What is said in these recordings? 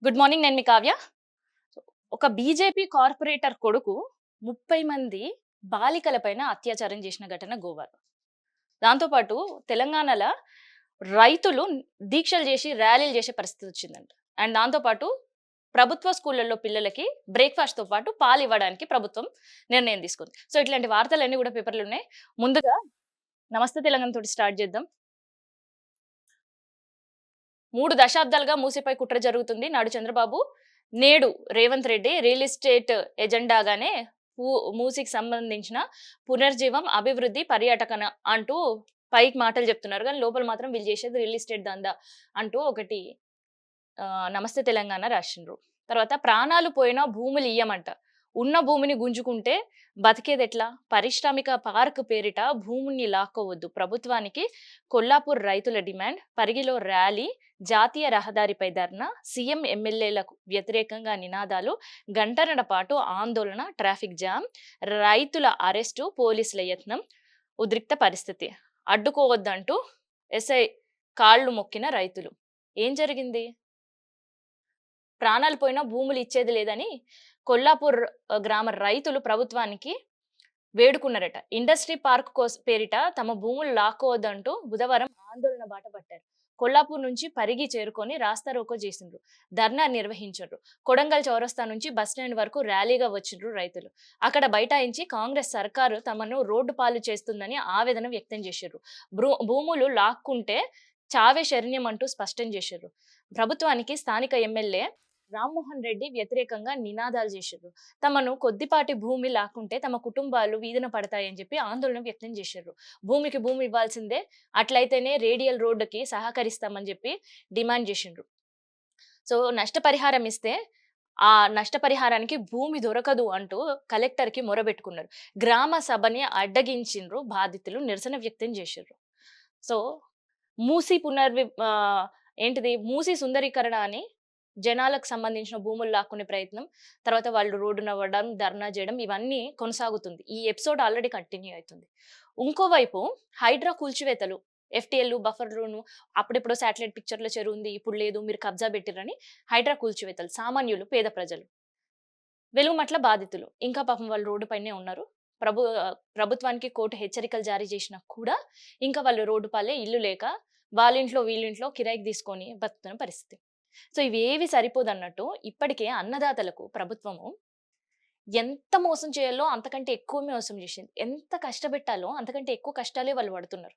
Good morning. నేను మీ కావ్య. ఒక BJP corporator కొడుకు 30 మంది బాలికల పైన అత్యాచారం చేసిన ఘటన గోవాలో. దాంతో పాటు తెలంగాణల రైతులు దీక్షలు చేసి, ర్యాలీలు చేసే పరిస్థితి వచ్చిందంట. అండ్ దాంతో పాటు ప్రభుత్వ స్కూళ్ళల్లో పిల్లలకి బ్రేక్‌ఫాస్ట్‌తో పాటు పాలివ్వడానికి ప్రభుత్వం నిర్ణయం తీసుకుంది. సో, ఇట్లాంటి వార్తలన్నీ కూడా పేపర్‌లో ఉన్నాయి. ముందుగా నమస్తే తెలంగాణతోటి స్టార్ట్ చేద్దాం. 3 దశాబ్దాలుగా మూసీపై కుట్ర జరుగుతుంది. నాడు చంద్రబాబు, నేడు రేవంత్ రెడ్డి రియల్ ఎస్టేట్ ఎజెండాగానే పూ మూసీకి సంబంధించిన పునర్జీవం, అభివృద్ధి, పర్యాటకన అంటూ పైకి మాటలు చెప్తున్నారు. కానీ లోపల మాత్రం వీళ్ళు చేసేది రియల్ ఎస్టేట్ దందా అంటూ ఒకటి నమస్తే తెలంగాణ రాసిండ్రు. తర్వాత ప్రాణాలు పోయినా భూములు ఇయ్యమంట. ఉన్న భూమిని గుంజుకుంటే బతికేదెట్లా? పారిశ్రామిక పార్క్ పేరిట భూముల్ని లాక్కోవద్దు. ప్రభుత్వానికి కొల్లాపూర్ రైతుల డిమాండ్. పరిగిలో ర్యాలీ, జాతీయ రహదారిపై ధర్నా, సీఎం ఎమ్మెల్యేలకు వ్యతిరేకంగా నినాదాలు, గంటన్నర పాటు ఆందోళన, ట్రాఫిక్ జామ్, రైతుల అరెస్టు, పోలీసుల యత్నం, ఉద్రిక్త పరిస్థితి. అడ్డుకోవద్దంటూ ఎస్ఐ కాళ్లు మొక్కిన రైతులు. ఏం జరిగింది? ప్రాణాలు పోయినా భూములు ఇచ్చేది లేదని కొల్లాపూర్ గ్రామ రైతులు ప్రభుత్వానికి వేడుకున్నారట. ఇండస్ట్రీ పార్క్ పేరిట తమ భూములు లాక్కోవద్దంటూ బుధవారం ఆందోళన బాట పట్టారు. కొల్లాపూర్ నుంచి పరిగి చేరుకొని రాస్తారోకో చేసిండ్రు. ధర్నా నిర్వహించారు. కొడంగల్ చౌరస్తా నుంచి బస్టాండ్ వరకు ర్యాలీగా వచ్చిండ్రు రైతులు. అక్కడ బైఠాయించి కాంగ్రెస్ సర్కారు తమను రోడ్డు పాలు చేస్తుందని ఆవేదన వ్యక్తం చేశారు. భూములు లాక్కుంటే చావే శరణ్యం అంటూ స్పష్టం చేశారు. ప్రభుత్వానికి స్థానిక ఎమ్మెల్యే రామ్మోహన్ రెడ్డి వ్యతిరేకంగా నినాదాలు చేశారు. తమను కొద్దిపాటి భూమి లాక్కుంటే తమ కుటుంబాలు వీధిన పడతాయని చెప్పి ఆందోళన వ్యక్తం చేశారు. భూమికి భూమి ఇవ్వాల్సిందే, అట్లయితేనే రేడియల్ రోడ్డుకి సహకరిస్తామని చెప్పి డిమాండ్ చేసిండ్రు. సో, నష్టపరిహారం ఇస్తే ఆ నష్టపరిహారానికి భూమి దొరకదు అంటూ కలెక్టర్కి మొరబెట్టుకున్నారు. గ్రామ సభని అడ్డగించిండ్రు బాధితులు, నిరసన వ్యక్తం చేశారు. సో, మూసీ ఏంటిది మూసీ సుందరీకరణ అని జనాలకు సంబంధించిన భూములు లాక్కునే ప్రయత్నం, తర్వాత వాళ్ళు రోడ్డునవ్వడం, ధర్నా చేయడం ఇవన్నీ కొనసాగుతుంది. ఈ ఎపిసోడ్ ఆల్రెడీ కంటిన్యూ అవుతుంది. ఇంకోవైపు హైడ్రా కూల్చివేతలు, ఎఫ్టీఎల్లు, బఫర్లును అప్పుడెప్పుడో శాటిలైట్ పిక్చర్‌లో చెరువుంది, ఇప్పుడు లేదు, మీరు కబ్జా పెట్టిర్రని హైడ్రా కూల్చివేతలు. సామాన్యులు, పేద ప్రజలు, వెలుగుమట్ల బాధితులు ఇంకా పాపం వాళ్ళు రోడ్డు పైనే ఉన్నారు. ప్రభుత్వానికి కోర్టు హెచ్చరికలు జారీ చేసినా కూడా ఇంకా వాళ్ళు రోడ్డు పాలే, ఇల్లు లేక వాళ్ళింట్లో వీళ్ళింట్లో కిరాయికి తీసుకొని బతుకుతున్న పరిస్థితి. సో, ఇవేవి సరిపోదన్నట్టు ఇప్పటికే అన్నదాతలకు ప్రభుత్వము ఎంత మోసం చేయాలో అంతకంటే ఎక్కువ మోసం చేసింది. ఎంత కష్టపెట్టాలో అంతకంటే ఎక్కువ కష్టాలే వాళ్ళు పడుతున్నారు.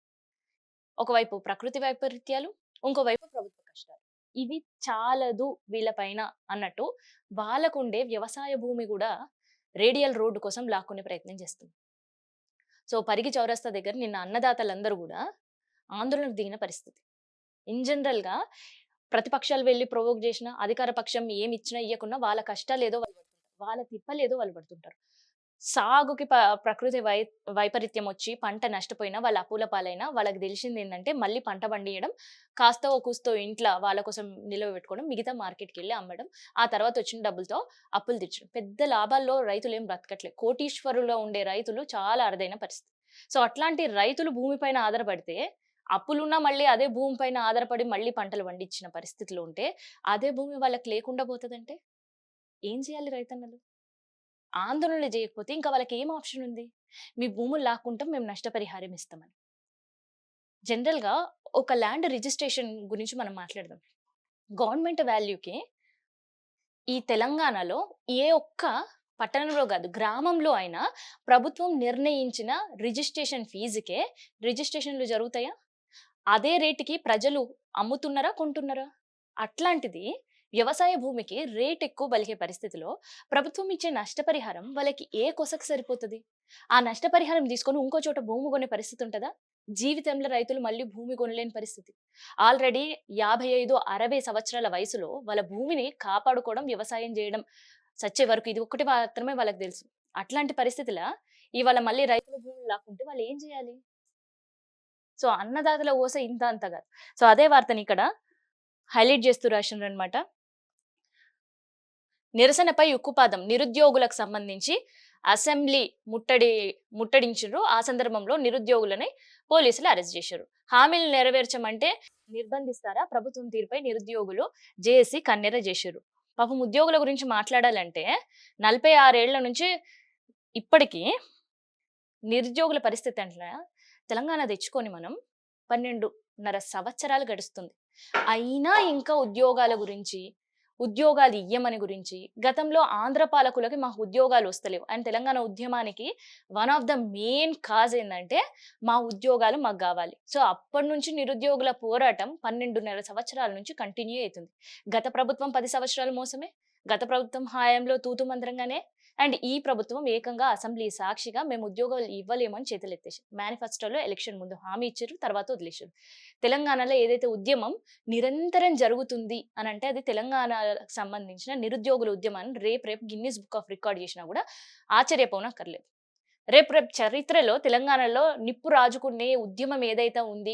ఒకవైపు ప్రకృతి వైపరీత్యాలు, ఇంకోవైపు ప్రభుత్వ కష్టాలు. ఇవి చాలదు వీళ్ళ పైన అన్నట్టు వాళ్ళకుండే వ్యవసాయ భూమి కూడా రేడియల్ రోడ్డు కోసం లాక్కునే ప్రయత్నం చేస్తుంది. సో, పరిగి చౌరస్తా దగ్గర నిన్న అన్నదాతలందరూ కూడా ఆందోళనకు దిగిన పరిస్థితి. ఇన్ జనరల్‌గా ప్రతిపక్షాలు వెళ్లి ప్రొవోక్ చేసినా, అధికార పక్షం ఏమిచ్చినా ఇయ్యకున్నా వాళ్ళ కష్టాలేదో వాళ్ళు పడుతుంటారు. వాళ్ళ తిప్పలేదో వాళ్ళు పడుతుంటారు. సాగుకి ప్రకృతి వైపరీత్యం వచ్చి పంట నష్టపోయినా, వాళ్ళ అప్పుల పాలైనా వాళ్ళకి తెలిసిందేందంటే మళ్ళీ పంట పండియడం, కాస్తో కూస్తో ఇంట్ల వాళ్ళ కోసం నిలవబెట్టుకోవడం, మిగతా మార్కెట్‌కెళ్ళి అమ్మడం, ఆ తర్వాత వచ్చిన డబ్బులతో అప్పులు తీర్చడం. పెద్ద లాభాల్లో రైతులేం బ్రతకట్లే. కోటీశ్వరుల్లో ఉండే రైతులు చాలా అరుదైన పరిస్థితి. సో, అట్లాంటి రైతులు భూమి పైన ఆధారపడితే అప్పులున్నా మళ్ళీ అదే భూమి పైన ఆధారపడి మళ్ళీ పంటలు పండించిన పరిస్థితిలో ఉంటే, అదే భూమి వాళ్ళకి లేకుండా పోతదంటే ఏం చేయాలి రైతన్నలు? ఆందోళనలు చేయకపోతే ఇంకా వాళ్ళకి ఏం ఆప్షన్ ఉంది? మీ భూములు లాక్కుంటాం, మేము నష్టపరిహారం ఇస్తామని. జనరల్‌గా ఒక ల్యాండ్ రిజిస్ట్రేషన్ గురించి మనం మాట్లాడదాం. గవర్నమెంట్ వాల్యూకి ఈ తెలంగాణలో ఏ ఒక్క పట్టణంలో గాదు, గ్రామంలో అయినా ప్రభుత్వం నిర్ణయించిన రిజిస్ట్రేషన్ ఫీజుకే రిజిస్ట్రేషన్‌లు జరుగుతాయా? అదే రేట్‌కి ప్రజలు అమ్ముతున్నారా? కొంటున్నారా? అట్లాంటిది వ్యవసాయ భూమికి రేట్ ఎక్కువ పలికే పరిస్థితిలో ప్రభుత్వం ఇచ్చే నష్టపరిహారం వాళ్ళకి ఏ కొసకు సరిపోతది? ఆ నష్టపరిహారం తీసుకొని ఇంకో చోట భూమి కొనే పరిస్థితి ఉంటదా? జీవితంలో రైతులు మళ్ళీ భూమి కొనలేని పరిస్థితి. ఆల్రెడీ 55, 60 సంవత్సరాల వయసులో వాళ్ళ భూమిని కాపాడుకోవడం, వ్యవసాయం చేయడం సచ్చే వరకు ఇది ఒక్కటి మాత్రమే వాళ్ళకి తెలుసు. అట్లాంటి పరిస్థితిలా ఇవాళ మళ్ళీ రైతుల భూములు లాక్కుంటే వాళ్ళు ఏం చేయాలి? సో, అన్నదాతల ఊస ఇంత అంత గాదు. సో, అదే వార్తని ఇక్కడ హైలైట్ చేస్తూ రాసిండ్రనమాట. నిరసనపై ఉక్కుపాదం, నిరుద్యోగులకు సంబంధించి అసెంబ్లీ ముట్టడించిండ్రు. ఆ సందర్భంలో నిరుద్యోగులని పోలీసులు అరెస్ట్ చేశారు. హామీలు నెరవేర్చమంటే నిర్బంధిస్తారా? ప్రభుత్వం తీరుపై నిరుద్యోగులు జేఏసీ కన్నెర చేశారు. పాపం ఉద్యోగుల గురించి మాట్లాడాలంటే 46 ఏళ్ల నుంచి ఇప్పటికి నిరుద్యోగుల పరిస్థితి అంటే తెలంగాణ తెచ్చుకొని మనం 12.5 సంవత్సరాలు గడుస్తుంది. అయినా ఇంకా ఉద్యోగాల గురించి, ఉద్యోగాలు ఇయ్యమని గురించి గతంలో ఆంధ్ర పాలకులకి మాకు ఉద్యోగాలు వస్తలేవు. అండ్ తెలంగాణ ఉద్యమానికి one of the main cause ఏందంటే మా ఉద్యోగాలు మాకు గావాలి. సో, అప్పటినుంచి నిరుద్యోగుల పోరాటం 12.5 సంవత్సరాల నుంచి కంటిన్యూ అయితుంది. గత ప్రభుత్వం 10 సంవత్సరాలు మోసమే. గత ప్రభుత్వం హయాంలో తూతూ మంత్రంగానే అండ్ ఈ ప్రభుత్వం ఏకంగా అసెంబ్లీ సాక్షిగా మేము ఉద్యోగాలు ఇవ్వలేమని చేతులెత్తేసారు. మేనిఫెస్టోలో ఎలక్షన్ ముందు హామీ ఇచ్చారు. తర్వాత వదిలేసారు. తెలంగాణలో ఏదైతే ఉద్యమం నిరంతరం జరుగుతుంది అనంటే అది తెలంగాణకు సంబంధించిన నిరుద్యోగుల ఉద్యమాన్ని రేపు గిన్నిస్ బుక్ ఆఫ్ రికార్డ్ చేసినా కూడా ఆశ్చర్యపోనక్కర్లేదు. రేపు చరిత్రలో తెలంగాణలో నిప్పు రాజుకునే ఉద్యమం ఏదైతే ఉంది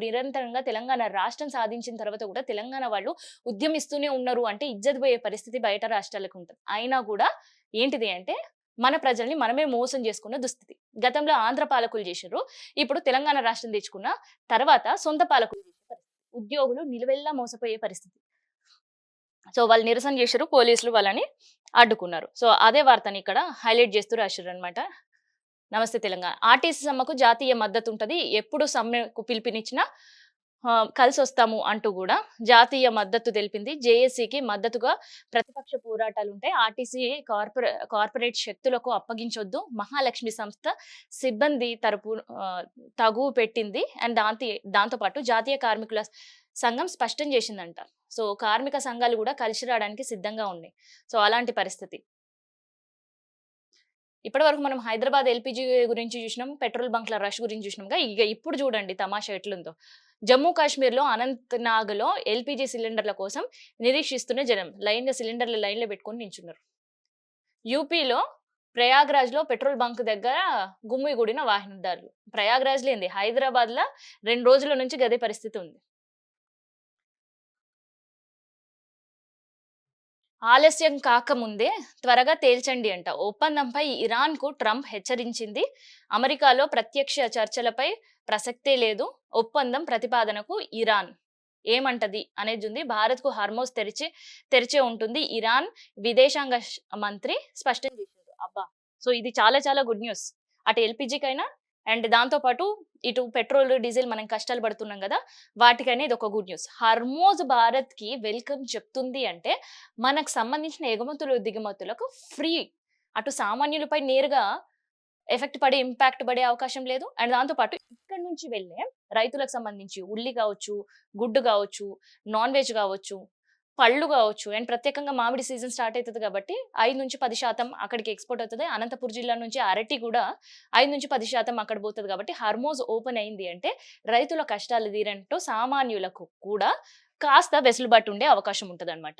నిరంతరంగా తెలంగాణ రాష్ట్రం సాధించిన తర్వాత కూడా తెలంగాణ వాళ్ళు ఉద్యమిస్తూనే ఉన్నారు అంటే ఇజ్జత్ పోయే పరిస్థితి బయట రాష్ట్రాలకు ఉంటుంది. అయినా కూడా ఏంటిది అంటే మన ప్రజల్ని మనమే మోసం చేసుకున్న దుస్థితి. గతంలో ఆంధ్ర పాలకులు చేసిర్రు. ఇప్పుడు తెలంగాణ రాష్ట్రం తెచ్చుకున్న తర్వాత సొంత పాలకులు చేసే పరిస్థితి. ఉద్యోగులు నిలువెల్లా మోసపోయే పరిస్థితి. సో వాళ్ళు నిరసన చేశారు. పోలీసులు వాళ్ళని అడ్డుకున్నారు. సో అదే వార్తని ఇక్కడ హైలైట్ చేస్తూ రాశారనమాట. నమస్తే తెలంగాణ. ఆర్టీసీ సమ్మెకు జాతీయ మద్దతుంటది. ఎప్పుడు సమ్మెకు పిలుపునిచ్చినా కలిసొస్తాము అంటూ గూడా జాతీయ మద్దతు తెలిపింది. జేఏసీకి మద్దతుగా ప్రతిపక్ష పోరాటాలుంటాయి. ఆర్టీసీ కార్పొరేట్ శక్తులకు అప్పగించొద్దు. మహాలక్ష్మి సంస్థ సిబ్బంది తగువు పెట్టింది. అండ్ దాంతో పాటు జాతీయ కార్మికుల సంఘం స్పష్టం చేసిందంట. సో కార్మిక సంఘాలు గూడా కలిసి రావడానికి సిద్ధంగా ఉన్నాయి. సో అలాంటి పరిస్థితి. ఇప్పటివరకు మనం హైదరాబాద్ ఎల్‌పీజీ గురించి చూసినాం. పెట్రోల్ బంక్‌ల రష్ గురించి చూసినాంగా. ఇప్పుడు చూడండి తమాషా ఎట్లుందో. జమ్మూ కాశ్మీర్‌లో అనంతనాగ్‌లో ఎల్‌పీజీ సిలిండర్ల కోసం నిరీక్షిస్తున్న జనం. సిలిండర్ల లైన్‌లో పెట్టుకొని నించున్నారు. యూపీలో ప్రయాగ్‌రాజ్‌లో పెట్రోల్ బంక్ దగ్గర గుమిగూడిన వాహనదారులు. ప్రయాగ్‌రాజ్‌లో ఏంది హైదరాబాద్‌ల 2 రోజుల నుంచి గదే పరిస్థితి ఉంది. ఆలస్యం కాకముందే త్వరగా తేల్చండి అంట. ఒప్పందంపై ఇరాన్‌కు ట్రంప్ హెచ్చరించింది. అమెరికాలో ప్రత్యక్ష చర్చలపై ప్రసక్తే లేదు. ఒప్పందం ప్రతిపాదనకు ఇరాన్ ఏమంటది అనేదుంది. భారత్‌కు హార్మోజ్ తెరిచే ఉంటుంది. ఇరాన్ విదేశాంగ మంత్రి స్పష్టం చేసిండు. అబ్బా! సో ఇది చాలా చాలా గుడ్ న్యూస్. అటు ఎల్‌పీజీకైనా అండ్ దాంతో పాటు ఇటు పెట్రోల్, డీజిల్ మనం కష్టాలు పడుతున్నాం గదా! వాటికైనా ఇదొక గుడ్ న్యూస్. హర్మోజ్ భారత్‌కి వెల్కమ్ చెప్తుంది అంటే మనకు సంబంధించిన ఎగుమతులు, దిగుమతులకు ఫ్రీ. అటు సామాన్యులపై నేరుగా ఎఫెక్ట్ పడే, ఇంపాక్ట్ పడే అవకాశం లేదు. అండ్ దాంతో పాటు ఇక్కడి నుంచి వెళ్ళే రైతులకు సంబంధించి ఉల్లి గావచ్చు, గుడ్డు గావచ్చు, నాన్ వెజ్ గావచ్చు, పళ్ళు గావచ్చు అండ్ ప్రత్యేకంగా మామిడి సీజన్ స్టార్ట్ అయితది కాబట్టి 5-10% అక్కడికి ఎక్స్‌పోర్ట్ అవుతది. అనంతపురం జిల్లా నుంచి అరటి కూడా 5-10% అక్కడ పోతది కాబట్టి హర్మోజ్ ఓపెన్ అయింది అంటే రైతుల కష్టాలు తీరంటూ సామాన్యులకు కూడా కాస్త వెసులుబాటు ఉండే అవకాశం ఉంటదన్నమాట.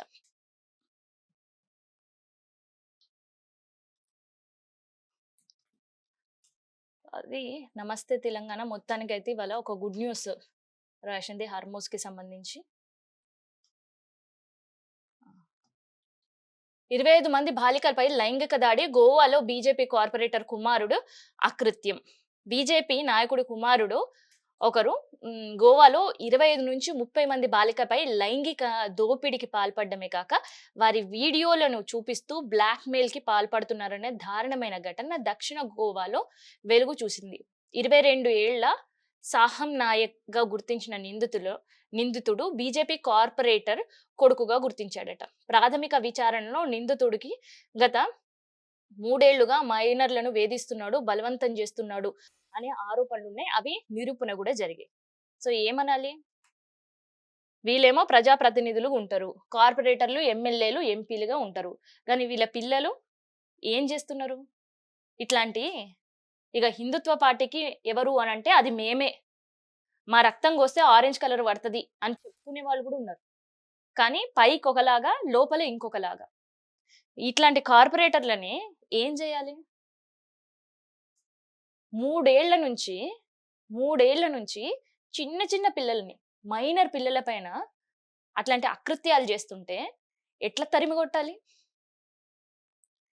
అది నమస్తే తెలంగాణ మొత్తానికైతే ఇవాళ ఒక గుడ్ న్యూస్ రాసింది హర్మోజ్‌కి సంబంధించి. 25 మంది బాలికలపై లైంగిక దాడి. గోవాలో బీజేపీ కార్పొరేటర్ కుమారుడు అకృత్యం. బీజేపీ నాయకుడి కుమారుడు ఒకరు గోవాలో 25-30 మంది బాలికపై లైంగిక దోపిడీకి పాల్పడమే కాక వారి వీడియోలను చూపిస్తూ బ్లాక్‌మెయిల్‌కి పాల్పడుతున్నారనే దారుణమైన ఘటన దక్షిణ గోవాలో వెలుగు చూసింది. 22 ఏళ్ల సాహం నాయక్‌గా గుర్తించిన నిందితుడు బీజేపీ కార్పొరేటర్ కొడుకుగా గుర్తించాడట. ప్రాథమిక విచారణలో నిందితుడికి గత 3 ఏళ్లుగా మైనర్లను వేధిస్తున్నాడు, బలవంతం చేస్తున్నాడు అనే ఆరోపణలున్నాయి. అవి నిరూపణ కూడా జరిగాయి. సో ఏమనాలి? వీళ్ళేమో ప్రజాప్రతినిధులు ఉంటారు. కార్పొరేటర్లు, ఎమ్మెల్యేలు, ఎంపీలుగా ఉంటారు. కానీ వీళ్ళ పిల్లలు ఏం చేస్తున్నారు? ఇట్లాంటి ఇక హిందుత్వ పార్టీకి ఎవరు అనంటే అది మేమే. మా రక్తం గోస్తే ఆరెంజ్ కలర్ పడతది అని చెప్పుకునే వాళ్ళు కూడా ఉన్నారు. కానీ పైకొకలాగా, లోపల ఇంకొకలాగా. ఇట్లాంటి కార్పొరేటర్లని ఏం చేయాలి? 3 ఏళ్ల నుంచి చిన్న చిన్న పిల్లల్ని, మైనర్ పిల్లల పైన అట్లాంటి అకృత్యాలు చేస్తుంటే ఎట్లా తరిమికొట్టాలి?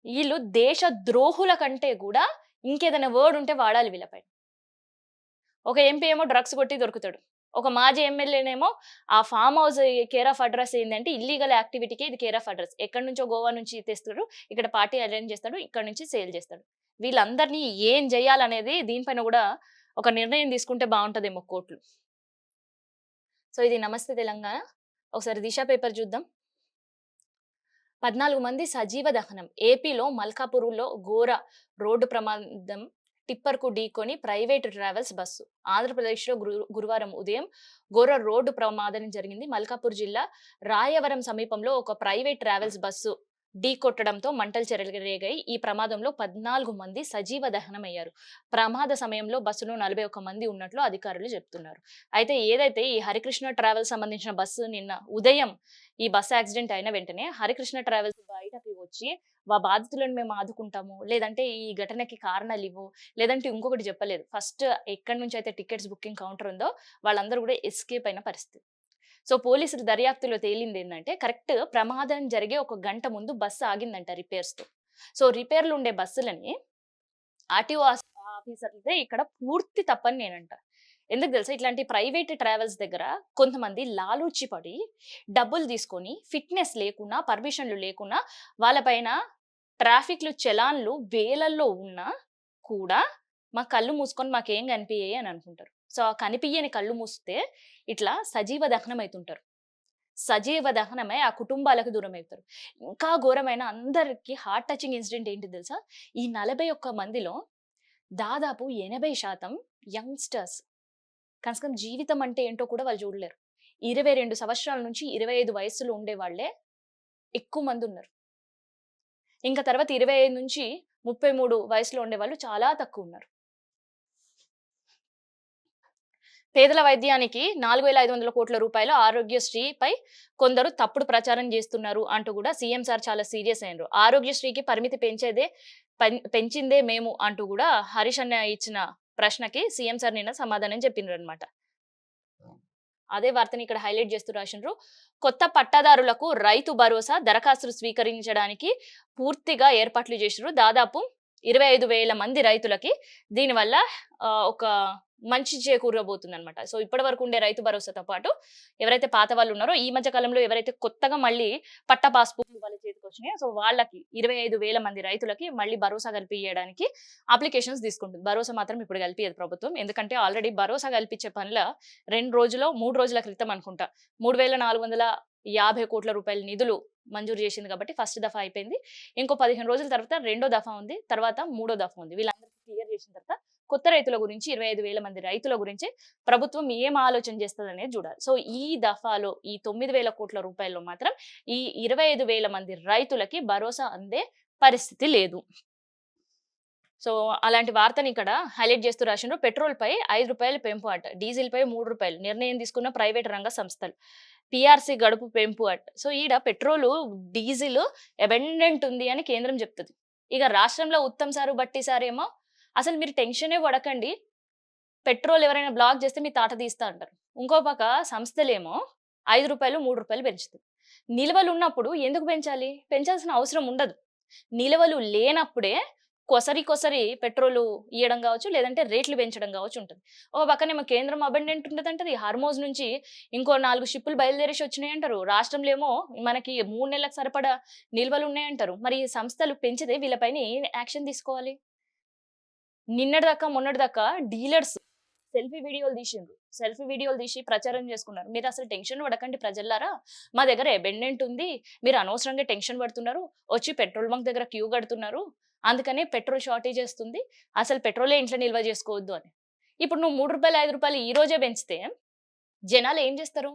ఈళ్ళు దేశ ద్రోహుల కంటే గూడా ఇంకేదైనా వర్డ్ ఉంటే వాడాలి వీళ్ళపైన. ఒక ఎంపీ ఏమో డ్రగ్స్ కొట్టి దొరుకుతాడు. ఒక మాజీ ఎమ్మెల్యేనేమో ఆ farm house care of address ఏందంటే ఇల్లీగల్ యాక్టివిటీకి ఇది కేర్ ఆఫ్ అడ్రెస్. ఎక్కడి నుంచో గోవా నుంచి తెస్తాడు. ఇక్కడ పార్టీ అరేంజ్ చేస్తాడు. ఇక్కడ నుంచి సేల్ చేస్తాడు. వీళ్ళందరినీ ఏం జేయాలనేది దీనిపైన గూడా ఒక నిర్ణయం తీసుకుంటే బావుంటదేమో కోర్టులు. సో, ఇది నమస్తే తెలంగాణ. ఒకసారి దిశ పేపర్ చూద్దాం. 14 మంది సజీవ దహనం. ఏపీలో మల్కాపురంలో ఘోర రోడ్డు ప్రమాదం. టిప్పర్‌కు ఢీకొని ప్రైవేట్ ట్రావెల్స్ బస్సు. ఆంధ్రప్రదేశ్‌లో గురువారం ఉదయం ఘోర రోడ్డు ప్రమాదం జరిగింది. మల్కాపూర్ జిల్లా రాయవరం సమీపంలో ఒక ప్రైవేట్ ట్రావెల్స్ బస్సు ఢీకొట్టడంతో మంటలు చెలరేగాయి. ఈ ప్రమాదంలో 14 మంది సజీవ దహనమయ్యారు. ప్రమాద సమయంలో బస్సులో 41 మంది ఉన్నట్లు అధికారులు చెప్తున్నారు. అయితే ఏదైతే ఈ హరికృష్ణ ట్రావెల్స్ సంబంధించిన బస్సు నిన్న ఉదయం ఈ బస్సు యాక్సిడెంట్ అయిన వెంటనే హరికృష్ణ ట్రావెల్స్ బయటకి వచ్చి బాధితులను మేము ఆదుకుంటాము, లేదంటే ఈ ఘటనకి కారణాలు ఇవ్వు, లేదంటే ఇంకొకటి చెప్పలేదు. ఫస్ట్ ఎక్కడి నుంచి అయితే టికెట్స్ బుకింగ్ కౌంటర్ ఉందో వాళ్ళందరూ కూడా ఎస్కేప్ అయిన పరిస్థితి. సో పోలీసులు దర్యాప్తులో తేలింది ఏంటంటే కరెక్ట్ ప్రమాదం జరిగే ఒక గంట ముందు బస్సు ఆగిందంట రిపేర్స్‌తో. సో రిపేర్‌లు ఉండే బస్సులని ఆర్‌టీఓ ఆఫీసర్‌లదే ఇక్కడ పూర్తి తప్పని నేనంట. ఎందుకు తెలుసా? ఇట్లాంటి ప్రైవేట్ ట్రావెల్స్ దగ్గర కొంతమంది లాలూచి పడి డబ్బులు తీసుకొని ఫిట్‌నెస్ లేకున్నా, పర్మిషన్‌లు లేకున్నా వాళ్ళ పైన ట్రాఫిక్‌లు చలాన్‌లు వేలల్లో ఉన్నా కూడా మా కళ్ళు మూసుకొని మాకేం కనిపియయి అని అనుకుంటారు. సో, ఆ కనిపియని కళ్ళు మూస్తే ఇట్లా సజీవ దహనం అయితుంటారు. సజీవ దహనమై ఆ కుటుంబాలకు దూరమవుతారు. ఇంకా ఘోరమైన అందరికి హార్ట్ టచింగ్ ఇన్సిడెంట్ ఏంటి తెలుసా? ఈ 41 మందిలో దాదాపు 80% యంగ్‌స్టర్స్. కనీసం జీవితం అంటే ఏంటో కూడా వాళ్ళు చూడలేరు. 22 సంవత్సరాల నుంచి 25 వయస్సులో ఉండేవాళ్ళే ఎక్కువ మందున్నారు. ఇంకా తర్వాత 25 నుంచి 33 వయసులో ఉండేవాళ్ళు చాలా తక్కువున్నారు. పేదల వైద్యానికి 4,500 కోట్ల రూపాయలు ఆరోగ్యశ్రీపై కొందరు తప్పుడు ప్రచారం చేస్తున్నారు అంటూ కూడా సీఎం సార్ చాలా సీరియస్ అయ్యిండ్రు. ఆరోగ్యశ్రీకి పరిమితి పెంచిందే మేము అంటూ కూడా హరీష్ అన్న ఇచ్చిన ప్రశ్నకి సీఎం సార్ నిన్న సమాధానం చెప్పిండ్రన్నమాట. అదే వార్తని ఇక్కడ హైలైట్ చేస్తూ రాసిండ్రు. కొత్త పట్టాదారులకు రైతు భరోసా దరఖాస్తులు స్వీకరించడానికి పూర్తిగా ఏర్పాట్లు చేసిండ్రు. దాదాపు 25,000 మంది రైతులకి దీనివల్ల ఒక మంచి చేకూరబోతుందన్నమాట. సో ఇప్పటి వరకు ఉండే రైతు భరోసాతో పాటు ఎవరైతే పాత వాళ్ళు ఉన్నారో ఈ మధ్య కాలంలో ఎవరైతే కొత్తగా మళ్ళీ పట్టా పాస్‌బుక్‌లు వాళ్ళ చేతికి వచ్చినాయో సో వాళ్ళకి 25,000 మంది రైతులకి మళ్ళీ భరోసా కల్పియడానికి అప్లికేషన్స్ తీసుకుంటుంది. భరోసా మాత్రం ఇప్పుడు కల్పియదు ప్రభుత్వం. ఎందుకంటే ఆల్రెడీ భరోసా కల్పించే పనుల 3 రోజుల క్రితం అనుకుంటా 3,450 కోట్ల రూపాయల నిధులు మంజూరు చేసింది కాబట్టి ఫస్ట్ దఫా అయిపోయింది. ఇంకో 15 రోజుల తర్వాత రెండో దఫా ఉంది. తర్వాత మూడో దఫా ఉంది. వీళ్ళందరికీ క్లియర్ చేసిన తర్వాత కొత్త రైతుల గురించి 25,000 మంది రైతుల గురించి ప్రభుత్వం ఏం ఆలోచన చేస్తదనేది చూడాలి. సో ఈ దఫాలో ఈ 9,000 కోట్ల రూపాయల్లో మాత్రం ఈ 25,000 మంది రైతులకి భరోసా అందే పరిస్థితి లేదు. సో అలాంటి వార్తని ఇక్కడ హైలైట్ చేస్తూ రాసిండ్రు. పెట్రోల్‌పై రూ. 5 పెంపు అట. డీజిల్‌పై రూ. 3 నిర్ణయం తీసుకున్న ప్రైవేట్ రంగ సంస్థలు. పీఆర్‌సీ గడుపు పెంపు అట. సో ఈడ పెట్రోలు, డీజిల్ అబండెంట్ ఉంది అని కేంద్రం చెప్తది. ఇక రాష్ట్రంలో ఉత్తమ్ సారు, భట్టి సారేమో అసలు మీరు టెన్షనే పడకండి. పెట్రోల్ ఎవరైనా బ్లాక్ చేస్తే మీ తాట తీస్తా అంటారు. ఇంకో పక్క సంస్థలేమో రూ. 5, రూ. 3 పెంచుతుంది. నిల్వలు ఉన్నప్పుడు ఎందుకు పెంచాలి? పెంచాల్సిన అవసరం ఉండదు. నిల్వలు లేనప్పుడే కొసరి పెట్రోలు ఇయ్యడం కావచ్చు, లేదంటే రేట్లు పెంచడం కావచ్చు ఉంటది. ఓ పక్కనేమో కేంద్రం అబండెంట్ ఉంటదంటది. హార్మోజ్ నుంచి ఇంకో 4 షిప్పులు బయలుదేరేసి వచ్చినాయంటారు. రాష్ట్రంలో ఏమో మనకి 3 నెలలకు సరిపడా నిల్వలు ఉన్నాయంటారు. మరి ఈ సంస్థలు పెంచితే వీళ్ళపైన ఏం యాక్షన్ తీసుకోవాలి? నిన్నటిదాకా మొన్నటిదాకా డీలర్స్ సెల్ఫీ వీడియోలు తీసిండ్రు. సెల్ఫీ వీడియోలు తీసి ప్రచారం చేసుకున్నారు. మీరు అసలు టెన్షన్ పడకండి ప్రజల్లారా. మా దగ్గర అబండెంట్ ఉంది. మీరు అనవసరంగా టెన్షన్ పడుతున్నారు. వచ్చి పెట్రోల్ బంక్ దగ్గర క్యూ కడుతున్నారు. అందుకనే పెట్రోల్ షార్టేజ్ వస్తుంది. అసలు పెట్రోలే ఇంట్లో నిల్వ చేసుకోవద్దు అని. ఇప్పుడు నువ్వు రూ. 3, రూ. 5 ఈ రోజే పెంచితే జనాలు ఏం చేస్తారు?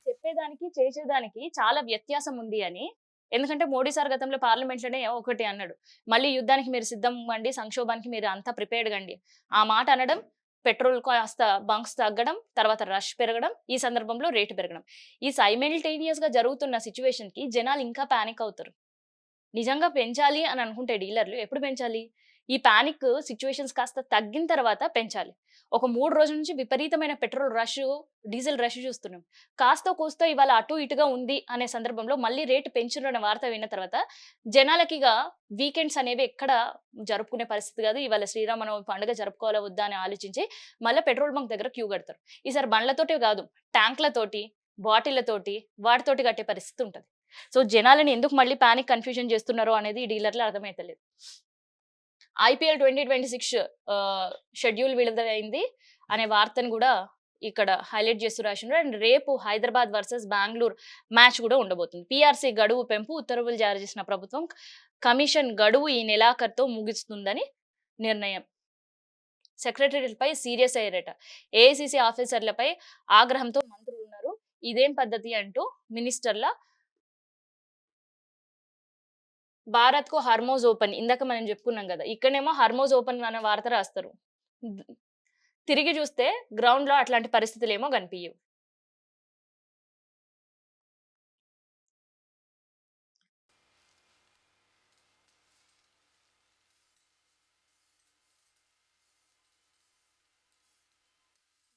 చెప్పేదానికి, చేసేదానికి చాలా వ్యత్యాసం ఉంది అని. ఎందుకంటే మోడీ సార్ గతంలో పార్లమెంట్‌లోనే ఒకటి అన్నాడు. మళ్ళీ యుద్ధానికి మీరు సిద్ధం అవ్వండి, సంక్షోభానికి మీరు అంతా ప్రిపేర్డ్ కండి. ఆ మాట అనడం, పెట్రోల్ కాస్త బంక్స్ తగ్గడం, తర్వాత రష్ పెరగడం, ఈ సందర్భంలో రేటు పెరగడం. ఈ సైమల్టేనియస్‌గా జరుగుతున్న సిట్యుయేషన్‌కి జనాలు ఇంకా పానిక్ అవుతారు. నిజంగా పెంచాలి అని అనుకుంటే డీలర్లు ఎప్పుడు పెంచాలి? ఈ పానిక్ సిట్యుయేషన్స్ కాస్త తగ్గిన తర్వాత పెంచాలి. ఒక 3 రోజుల నుంచి విపరీతమైన పెట్రోల్ రష్, డీజిల్ రష్ చూస్తున్నాం. కాస్తో కూస్తో ఇవాళ అటు ఇటుగా ఉంది అనే సందర్భంలో మళ్ళీ రేటు పెంచుండ్రన్న వార్త విన్న తర్వాత జనాలకిగ వీకెండ్స్ అనేవి ఎక్కడ జరుపుకునే పరిస్థితి కాదు. ఇవాళ శ్రీరామనవమి పండుగ జరుపుకోవాలా వద్దా అని ఆలోచించి మళ్ళా పెట్రోల్ బంక్ దగ్గర క్యూ కడతారు. ఈసారి బండ్లతోటే కాదు, ట్యాంక్‌లతోటి, బాటిళ్ళతోటి, వాటితోటి కట్టే పరిస్థితి ఉంటది. సో, జనాలని ఎందుకు మళ్ళీ పానిక్, కన్‌ఫ్యూజన్ చేస్తున్నారో అనేది ఈ డీలర్‌లు అర్థమైతలేదు. ఐపీఎల్ 2026 షెడ్యూల్ విడుదలైంది అనే వార్తను గూడా ఇక్కడ హైలైట్ చేస్తూ రాసిండ్రు. అండ్ రేపు హైదరాబాద్ వర్సెస్ బెంగుళూరు మ్యాచ్ గూడా ఉండబోతుంది. పీఆర్‌సీ గడువు పెంపు ఉత్తర్వులు జారీ చేసిన ప్రభుత్వం కమిషన్ గడువు ఈ నెలాఖరుతో ముగుస్తుందని నిర్ణయం. సెక్రటరీలపై సీరియస్ అయ్యారట. ఏఐసీసీ ఆఫీసర్లపై ఆగ్రహంతో మంత్రులున్నారు. ఇదేం పద్ధతి అంటూ మినిస్టర్ల భారత్‌కు హర్మోజ్ ఓపెన్. ఇందాక మనం చెప్పుకున్నాం గదా! ఇక్కడనేమో హర్మోజ్ ఓపెన్ అనే వార్త రాస్తారు. ద్ తిరిగి చూస్తే గ్రౌండ్‌లో అట్లాంటి పరిస్థితులేమో కనిపియవు.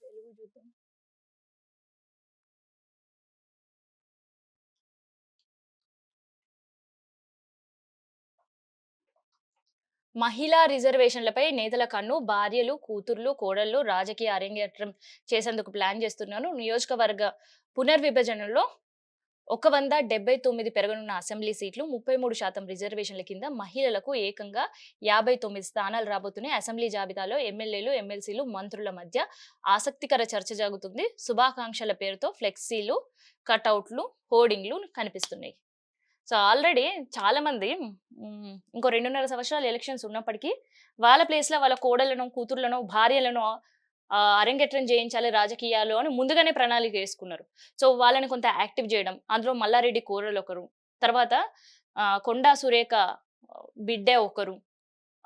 తెలుగు చూద్దాం. మహిళా రిజర్వేషన్‌లపై నేతల కన్ను. భార్యలు, కూతుర్లు, కోడళ్ళు రాజకీయ అరంగేట్రం చేసేందుకు ప్లాన్ చేస్తున్నారు. నియోజకవర్గ పునర్విభజనలో 179 పెరగనున్న అసెంబ్లీ సీట్లు, 33% రిజర్వేషన్ల కింద మహిళలకు ఏకంగా 59 స్థానాలు రాబోతున్నాయి. అసెంబ్లీ జాబితాలో ఎమ్మెల్యేలు, ఎమ్మెల్సీలు, మంత్రుల మధ్య ఆసక్తికర చర్చ జరుగుతుంది. శుభాకాంక్షల పేరుతో ఫ్లెక్సీలు, కటౌట్లు, హోర్డింగ్‌లు కనిపిస్తున్నాయి. సో, ఆల్రెడీ చాలామంది ఇంకో 2.5 సంవత్సరాలు ఎలక్షన్స్ ఉన్నప్పటికీ వాళ్ళ ప్లేస్‌లో వాళ్ళ కోడళ్ళనో, కూతుర్లనో, భార్యలనో అరంగేట్రం చేయించాలి రాజకీయాలు అని ముందుగానే ప్రణాళిక యేసుకున్నారు. సో, వాళ్ళని కొంత యాక్టివ్ జేయడం. అందులో మల్లారెడ్డి కోడలొకరు. తర్వాత కొండా సురేఖ బిడ్డే ఒకరు.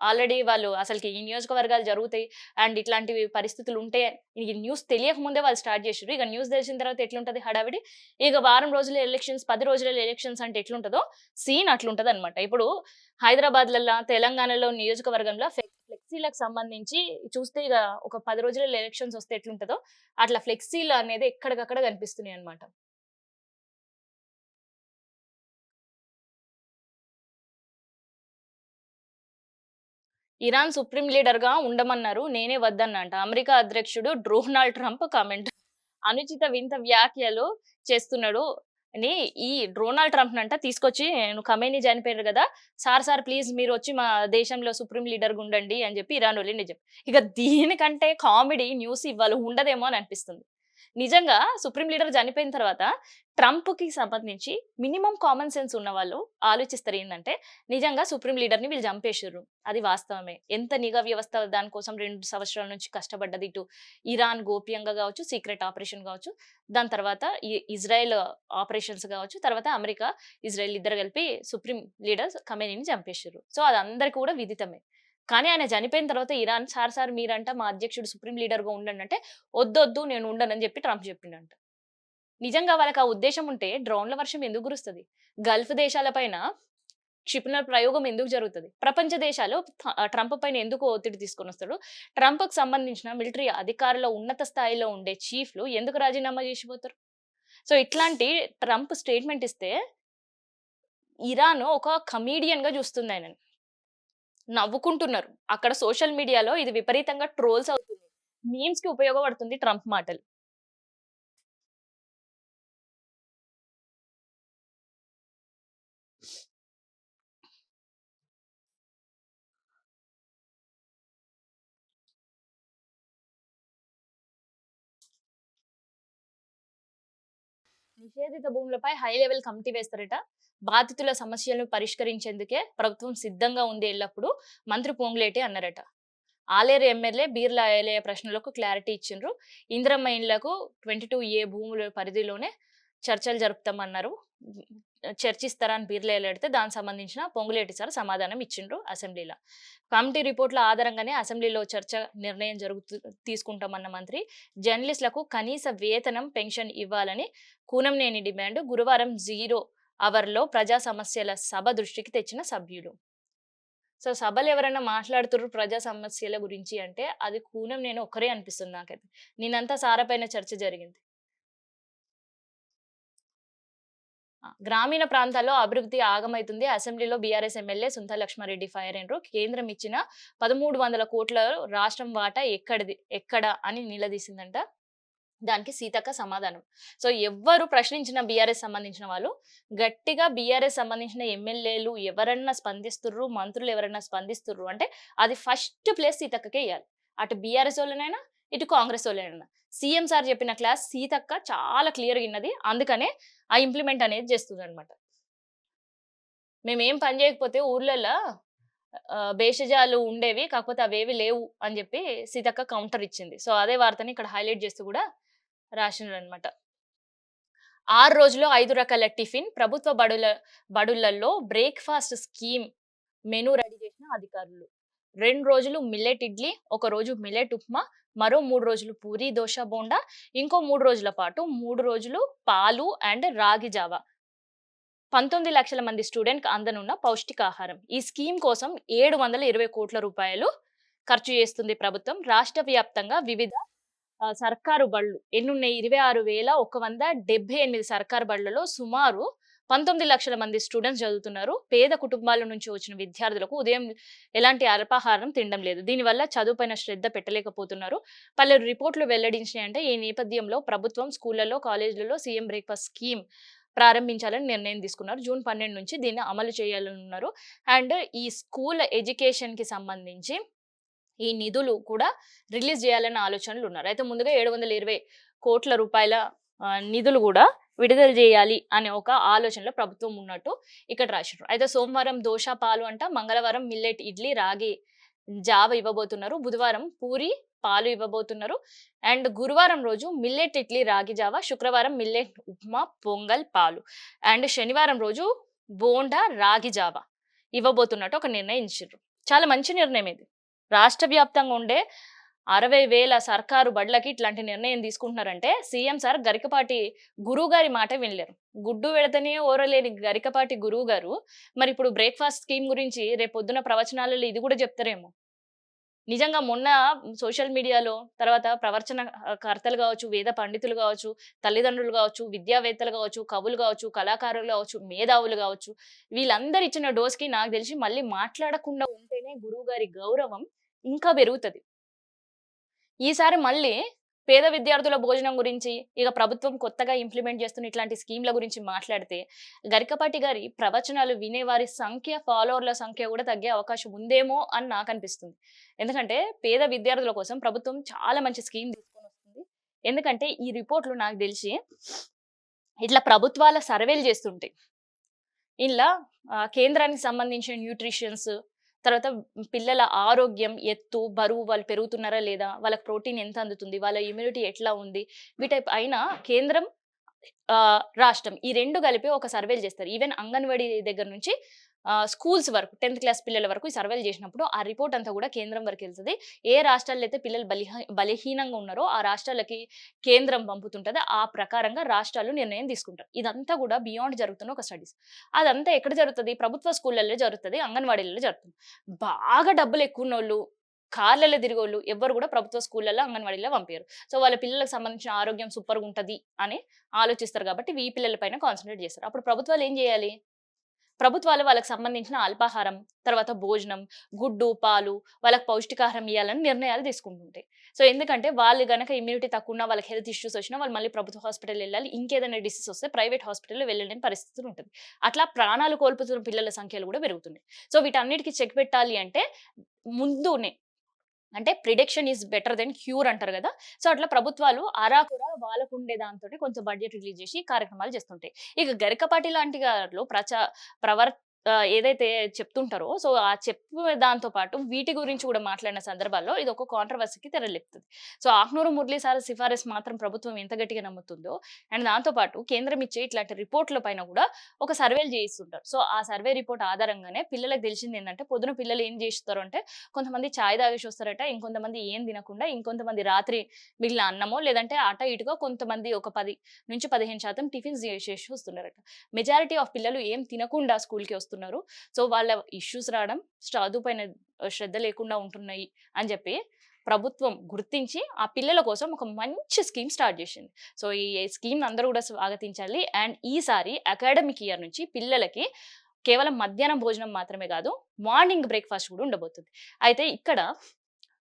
ఆల్రెడీ వాళ్ళు అసలకి ఈ నియోజకవర్గాలు జరుగుతాయి అండ్ ఇట్లాంటివి పరిస్థితులు ఉంటాయి. ఈ న్యూస్ తెలియక ముందే వాళ్ళు స్టార్ట్ చేసిర్రు. ఇక న్యూస్ తెలిసిన తర్వాత ఎట్లుంటది హడావిడి. ఇక వారం రోజుల ఎలక్షన్స్, 10 రోజులలో ఎలక్షన్స్ అంటే ఎట్లుంటదో సీన్ అట్లుంటదనమాట. ఇప్పుడు హైదరాబాద్‌లల్ల, తెలంగాణలో నియోజకవర్గంలో ఫ్లెక్సీలకు సంబంధించి చూస్తే ఇగ ఒక 10 రోజులలో ఎలక్షన్స్ వస్తే ఎట్లుంటదో అట్లా ఫ్లెక్సీలు అనేది ఎక్కడికక్కడ కనిపిస్తున్నాయన్నమాట. ఇరాన్ సుప్రీం లీడర్‌గా ఉండమన్నారు. నేనే వద్దన్నా అంట. అమెరికా అధ్యక్షుడు డొనాల్డ్ ట్రంప్ కామెంట్. అనుచిత వింత వ్యాఖ్యలు చేస్తున్నాడు అని ఈ డొనాల్డ్ ట్రంప్‌నంట తీసుకొచ్చి "నువ్వు ఖమేనీ చనిపోయారు గదా! సార్ ప్లీజ్ మీరొచ్చి మా దేశంలో సుప్రీం లీడర్‌గా ఉండండి" అని చెప్పి ఇరానోళ్ళని నిజం. ఇక దీనికంటే కామెడీ న్యూస్ ఇవాళ ఉండదేమో అని అనిపిస్తుంది. నిజంగా సుప్రీం లీడర్ చనిపోయిన తర్వాత ట్రంప్‌కి సంబంధించి మినిమమ్ కామన్ సెన్స్ ఉన్నవాళ్ళు ఆలోచిస్తారు ఏందంటే, నిజంగా సుప్రీం లీడర్‌ని వీళ్ళు చంపేషిర్రు. అది వాస్తవమే. ఎంత నిఘా వ్యవస్థ దాని కోసం 2 సంవత్సరాల నుంచి కష్టపడ్డది. ఇటు ఇరాన్ గోప్యంగా గావచ్చు, సీక్రెట్ ఆపరేషన్ గావచ్చు, దాని తర్వాత ఇజ్రాయెల్ ఆపరేషన్స్ గావచ్చు, తర్వాత అమెరికా, ఇజ్రాయెల్ ఇద్దరు కలిపి సుప్రీం లీడర్ ఖమేనీని చంపేషిర్రు. సో, అది అందరికి కూడా విదితమే. కానీ ఆయన చనిపోయిన తర్వాత ఇరాన్ సార్ మీరంట మా అధ్యక్షుడు సుప్రీం లీడర్‌గా ఉండండంటే, "ఒద్దొద్దు నేను ఉండనని" చెప్పి ట్రంప్ చెప్పిండంట. నిజంగా వాళ్ళకి ఆ ఉద్దేశ్యం ఉంటే డ్రోన్‌ల వర్షం ఎందుకు కురుస్తది? గల్ఫ్ దేశాల పైన క్షిపణుల ప్రయోగం ఎందుకు జరుగుతది? ప్రపంచ దేశాలు ట్రంప్ పైన ఎందుకు ఒత్తిడి తీసుకొనొస్తాడు? ట్రంప్‌కి సంబంధించిన మిలిటరీ అధికారుల ఉన్నత స్థాయిలో ఉండే చీఫ్‌లు ఎందుకు రాజీనామా చేసిపోతారు? సో, ఇట్లాంటి ట్రంప్ స్టేట్‌మెంట్ ఇస్తే ఇరాన్ ఒక కమీడియన్‌గా చూస్తుందాయనని. నవ్వుకుంటున్నారు. అక్కడ సోషల్ మీడియాలో ఇది విపరీతంగా ట్రోల్స్ అవుతుంది. మీమ్స్‌కి ఉపయోగపడుతుంది ట్రంప్ మాటలు. నిషేధిత భూములపై హై లెవెల్ కమిటీ వేస్తారట. బాధితుల సమస్యలను పరిష్కరించేందుకే ప్రభుత్వం సిద్ధంగా ఉంది ఎల్లప్పుడూ మంత్రి పొంగులేటి అన్నారట. ఆలేరు ఎమ్మెల్యే బీర్ల ఐలయ్య ప్రశ్నలకు క్లారిటీ ఇచ్చిండ్రు. ఇందిరమ్మ ఇండ్లకు 22A భూముల పరిధిలోనే చర్చలు జరుపుతామన్నారు. చర్చిస్తారా అని బీర్ల ఐలయ్య అడిగితే దానికి సంబంధించిన పొంగులేటి సార్ సమాధానం ఇచ్చిండ్రు అసెంబ్లీలో. కమిటీ రిపోర్ట్ల ఆధారంగానే అసెంబ్లీలో చర్చ నిర్ణయం తీసుకుంటామన్న మంత్రి. జర్నలిస్టులకు కనీస వేతనం, పెన్షన్ ఇవ్వాలని కూనంనేని డిమాండ్. గురువారం 0 అవర్‌లో ప్రజా సమస్యల సభ దృష్టికి తెచ్చిన సభ్యులు. సో, సభలో ఎవరైనా మాట్లాడుతుర్రు ప్రజా సమస్యల గురించి అంటే, అది కూనం నేను ఒక్కరే అనిపిస్తుంది నాకైతే. నిన్నంతా సారా పైన చర్చ జరిగింది. గ్రామీణ ప్రాంతాల్లో అభివృద్ధి ఆగమైతుంది. అసెంబ్లీలో బీఆర్ఎస్ ఎమ్మెల్యే సుంత లక్ష్మారెడ్డి ఫైర్ అయ్యిండ్రు. కేంద్రం ఇచ్చిన 1300 కోట్ల రాష్ట్రం వాటా ఎక్కడిది? ఎక్కడ? అని నిలదీసిందంట. దానికి సీతక్క సమాధానం. సో, ఎవ్వరు ప్రశ్నించిన బీఆర్ఎస్ సంబంధించిన వాళ్ళు, గట్టిగా బీఆర్ఎస్ సంబంధించిన ఎమ్మెల్యేలు ఎవరన్నా స్పందిస్తుర్రు, మంత్రులు ఎవరన్నా స్పందిస్తుర్రు అంటే, అది ఫస్ట్ ప్లేస్ సీతక్కకే ఇయ్యాలి. అటు బీఆర్ఎస్ వోళ్ళనైనా, ఇటు కాంగ్రెస్ వోళ్ళనైనా. సీఎం సార్ చెప్పిన క్లాస్ సీతక్క చాలా క్లియర్‌గా ఇన్నది. అందుకనే ఆ ఇంప్లిమెంట్ అనేది చేస్తుందనమాట. మేమేం పని చేయకపోతే ఊర్లల్ల భేషజాలు ఉండేవి. కాకపోతే అవేవి లేవు అని జెప్పి సీతక్క కౌంటర్ ఇచ్చింది. సో, అదే వార్తని ఇక్కడ హైలైట్ చేస్తూ గూడా రాశిండ్రనమాట. 6 రోజుల్లో 5 రకాల టిఫిన్ ప్రభుత్వ బడులలో బ్రేక్‌ఫాస్ట్ స్కీమ్ మెనూ రెడీ చేసిన అధికారులు. 2 రోజులు మిల్లెట్ ఇడ్లీ, ఒక రోజు మిల్లెట్ ఉప్మా, మరో 3 రోజులు పూరి, దోస, బోండా, ఇంకో 3 రోజుల పాటు 3 రోజులు పాలు అండ్ రాగి జావ. 19 లక్షల మంది స్టూడెంట్‌కి అందనున్న పౌష్టికాహారం. ఈ స్కీమ్ కోసం 720 కోట్ల రూపాయలు ఖర్చు చేస్తుంది ప్రభుత్వం. రాష్ట్ర వ్యాప్తంగా వివిధ సర్కారు బళ్ళు ఎన్నున్నాయి? 26,178 సర్కారు బడులలో సుమారు 19 లక్షల మంది స్టూడెంట్స్ చదువుతున్నారు. పేద కుటుంబాల నుంచి వచ్చిన విద్యార్థులకు ఉదయం ఎలాంటి అల్పాహారం తినడం లేదు. దీనివల్ల చదువుపైన శ్రద్ధ పెట్టలేకపోతున్నారు. పలు రిపోర్టులు వెల్లడించినాయంటే ఈ నేపథ్యంలో ప్రభుత్వం స్కూళ్లలో, కాలేజీలలో సీఎం బ్రేక్‌ఫాస్ట్ స్కీమ్ ప్రారంభించాలని నిర్ణయం తీసుకున్నారు. జూన్ 12 నుంచి దీన్ని అమలు చేయాలనున్నారు. అండ్ ఈ స్కూల్ ఎడ్యుకేషన్‌కి సంబంధించి ఈ నిధులు కూడా రిలీజ్ చేయాలన్న ఆలోచనలున్నారు. అయితే ముందుగా 720 కోట్ల రూపాయల నిధులు గూడా విడుదల జేయాలి అనే ఒక ఆలోచనలో ప్రభుత్వం ఉన్నట్టు ఇక్కడ రాసిర్రు. అయితే సోమవారం దోస, పాలు అంట, మంగళవారం మిల్లెట్ ఇడ్లీ, రాగి జావ ఇవ్వబోతున్నారు. బుధవారం పూరి, పాలు ఇవ్వబోతున్నారు. అండ్ గురువారం రోజు మిల్లెట్ ఇడ్లీ, రాగి జావ, శుక్రవారం మిల్లెట్ ఉప్మా, పొంగల్, పాలు అండ్ శనివారం రోజు బోండా, రాగి జావ ఇవ్వబోతున్నట్టు ఒక నిర్ణయించిర్రు. చాలా మంచి నిర్ణయం ఇది. రాష్ట్ర వ్యాప్తంగా ఉండే 60,000 సర్కారు బడులకి ఇట్లాంటి నిర్ణయం తీసుకుంటున్నారంటే సీఎం సార్ గరికపాటి గురువు గారి మాట వినలేరు. గుడ్డు పెడితేనే ఓరలేని గరికపాటి గురువు గారు మరి ఇప్పుడు బ్రేక్‌ఫాస్ట్ స్కీమ్ గురించి రేపొద్దున ప్రవచనాలలో ఇది కూడా చెప్తారేమో. నిజంగా మొన్న సోషల్ మీడియాలో తర్వాత ప్రవచన కర్తలు గావచ్చు, వేద పండితులు గావచ్చు, తల్లిదండ్రులు గావచ్చు, విద్యావేత్తలు గావచ్చు, కవులు గావచ్చు, కళాకారులు గావచ్చు, మేధావులు గావచ్చు, వీళ్ళందరూ ఇచ్చిన డోస్‌కి నాకు తెలిసి మళ్ళీ మాట్లాడకుండా ఉంటేనే గురువుగారి గౌరవం ఇంకా పెరుగుతది. ఈసారి మళ్ళీ పేద విద్యార్థుల భోజనం గురించి, ఇక ప్రభుత్వం కొత్తగా ఇంప్లిమెంట్ చేస్తున్న ఇట్లాంటి స్కీమ్‌ల గురించి మాట్లాడితే, గరికపాటి గారి ప్రవచనాలు వినేవారి సంఖ్య, ఫాలోవర్ల సంఖ్య కూడా తగ్గే అవకాశం ఉందేమో అని నాకనిపిస్తుంది. ఎందుకంటే పేద విద్యార్థుల కోసం ప్రభుత్వం చాలా మంచి స్కీమ్ తీసుకొనొస్తుంది. ఎందుకంటే ఈ రిపోర్ట్‌లు నాకు తెలిసి ఇట్లా ప్రభుత్వాల సర్వేలు చేస్తుంటాయి. ఇలా కేంద్రానికి సంబంధించిన న్యూట్రిషన్స్, తర్వాత పిల్లల ఆరోగ్యం, ఎత్తు, బరువు వాళ్ళు పెరుగుతున్నారా లేదా? వాళ్ళకి ప్రోటీన్ ఎంత అందుతుంది? వాళ్ళ ఇమ్యూనిటీ ఎట్లా ఉంది? వీటి పైన కేంద్రం రాష్ట్రం ఈ 2 కలిపి ఒక సర్వేలు చేస్తారు. ఈవెన్ అంగన్‌వాడీ దగ్గర నుంచి స్కూల్స్ వరకు 10థ్ క్లాస్ పిల్లల వరకు ఈ సర్వేలు చేసినప్పుడు ఆ రిపోర్ట్ అంతా కూడా కేంద్రం వరకెళ్తది. ఏ రాష్ట్రాల్లో అయితే పిల్లలు బలహీనంగా ఉన్నారో ఆ రాష్ట్రాలకి కేంద్రం పంపుతుంటది. ఆ ప్రకారంగా రాష్ట్రాలు నిర్ణయం తీసుకుంటారు. ఇదంతా కూడా బియాండ్ జరుగుతున్న ఒక స్టడీస్. అదంతా ఎక్కడ జరుగుతది? ప్రభుత్వ స్కూళ్ళల్లో జరుగుతది. అంగన్‌వాడీలలో జరుగుతుంది. బాగా డబ్బులు ఎక్కువున్నోళ్ళు, కార్‌లలో తిరిగోళ్ళు ఎవ్వరు కూడా ప్రభుత్వ స్కూళ్ళల్లో, అంగన్‌వాడీలో పంపియరు. సో, వాళ్ళ పిల్లలకు సంబంధించిన ఆరోగ్యం సూపర్‌గుంటది అని ఆలోచిస్తారు కాబట్టి ఈ పిల్లల పైన కాన్సంట్రేట్ చేస్తారు. అప్పుడు ప్రభుత్వాలు ఏం చేయాలి? ప్రభుత్వాలు వాళ్ళకి సంబంధించిన అల్పాహారం, తర్వాత భోజనం, గుడ్డు, పాలు, వాళ్ళకి పౌష్టికాహారం ఇయ్యాలని నిర్ణయాలు తీసుకుంటుంటాయి. సో, ఎందుకంటే వాళ్ళు గనక ఇమ్యూనిటీ తక్కువున్నా, వాళ్ళకి హెల్త్ ఇష్యూస్ వచ్చినా వాళ్ళు మళ్ళీ ప్రభుత్వ హాస్పిటల్ ఎళ్ళాలి. ఇంకేదైనా డిసీజ్ వస్తే ప్రైవేట్ హాస్పిటల్‌లో వెళ్ళలేని పరిస్థితి ఉంటది. అట్లా ప్రాణాలు కోల్పోతున్న పిల్లల సంఖ్యలు కూడా పెరుగుతున్నాయి. సో, వీటన్నిటికి చెక్ పెట్టాలి అంటే ముందునే అంటే prediction is better than cure అంటారు గదా! సో, అట్లా ప్రభుత్వాలు అరాకొర వాళ్ళకుండే దాంతోటి కొంచెం బడ్జెట్ రిలీజ్ జేసి కార్యక్రమాలు చేస్తుంటాయి. ఇక గరికపాటి లాంటి గారు ఏదైతే చెప్తుంటారో సో, ఆ చెప్పే దాంతో పాటు వీటి గురించి గూడా మాట్లాడిన సందర్భాల్లో ఇదొక కాంట్రోవర్సీకి తెరలేపుతది. సో, ఆకునూరు మురళి సార్ సిఫారసు మాత్రం ప్రభుత్వం ఎంత గట్టిగా నమ్ముతుందో అండ్ దాంతో పాటు కేంద్రం ఇచ్చే ఇట్లాంటి రిపోర్ట్‌ల పైన గూడా ఒక సర్వేలు చేయిస్తుంటారు. సో, ఆ సర్వే రిపోర్ట్ ఆధారంగానే పిల్లలకి తెలిసిందేందంటే పొద్దున పిల్లలు ఏం జేస్తారు అంటే కొంతమంది చాయ్ తాగేసి వస్తారట. ఇంకొంతమంది ఏం తినకుండా, ఇంకొంతమంది రాత్రి మిగిలిన అన్నమో లేదంటే అటో ఇటుగా కొంతమంది ఒక 10-15% టిఫిన్స్ చేసేసి వస్తున్నారట. మెజారిటీ ఆఫ్ పిల్లలు ఏం తినకుండా స్కూల్‌కి వస్తున్నారు. చేస్తున్నారు. సో, వాళ్ళ ఇష్యూస్ రావడం, చదువు పైన శ్రద్ధ లేకుండా ఉంటున్నాయి అని జెప్పి ప్రభుత్వం గుర్తించి, ఆ పిల్లల కోసం ఒక మంచి స్కీమ్ స్టార్ట్ జేసింది. సో, ఈ స్కీమ్‌ని అందరూ గూడా స్వాగతించాలి. అండ్ ఈసారి అకాడమిక్ ఇయర్ నుంచి పిల్లలకి కేవలం మధ్యాహ్నం భోజనం మాత్రమే గాదు, మార్నింగ్ బ్రేక్‌ఫాస్ట్ గూడా ఉండబోతుంది. అయితే ఇక్కడ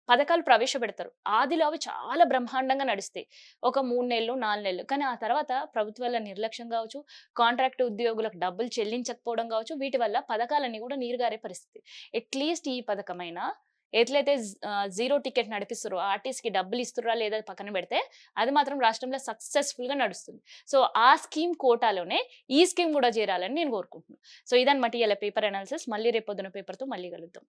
పథకాలు ప్రవేశపెడతారు. ఆదిలో అవి చాలా బ్రహ్మాండంగా నడుస్తాయి. ఒక 3 నెలలు, 4 నెలలు. కానీ ఆ తర్వాత ప్రభుత్వాల నిర్లక్ష్యం గావచ్చు, కాంట్రాక్ట్ ఉద్యోగులకు డబ్బులు చెల్లించకపోవడం గావచ్చు, వీటి వల్ల పథకాలన్నీ గూడా నీరుగారే పరిస్థితి. అట్‌లీస్ట్ ఈ పథకమైనా ఎట్లయితే జీరో టికెట్ నడిపిస్తుర్రో, ఆర్‌టీసీకి డబ్బులిస్తుర్రా లేదా పక్కన పెడితే, అది మాత్రం రాష్ట్రంలో సక్సెస్‌ఫుల్‌గా నడుస్తుంది. సో, ఆ స్కీమ్ కోటాలోనే ఈ స్కీమ్ గూడా చేరాలని నేను కోరుకుంటున్నా. సో, ఇదన్నమాట ఇయాల పేపర్ అనాలిసిస్. మళ్ళీ రేపు పొద్దున పేపర్‌తో మళ్ళీ కలుద్దాం.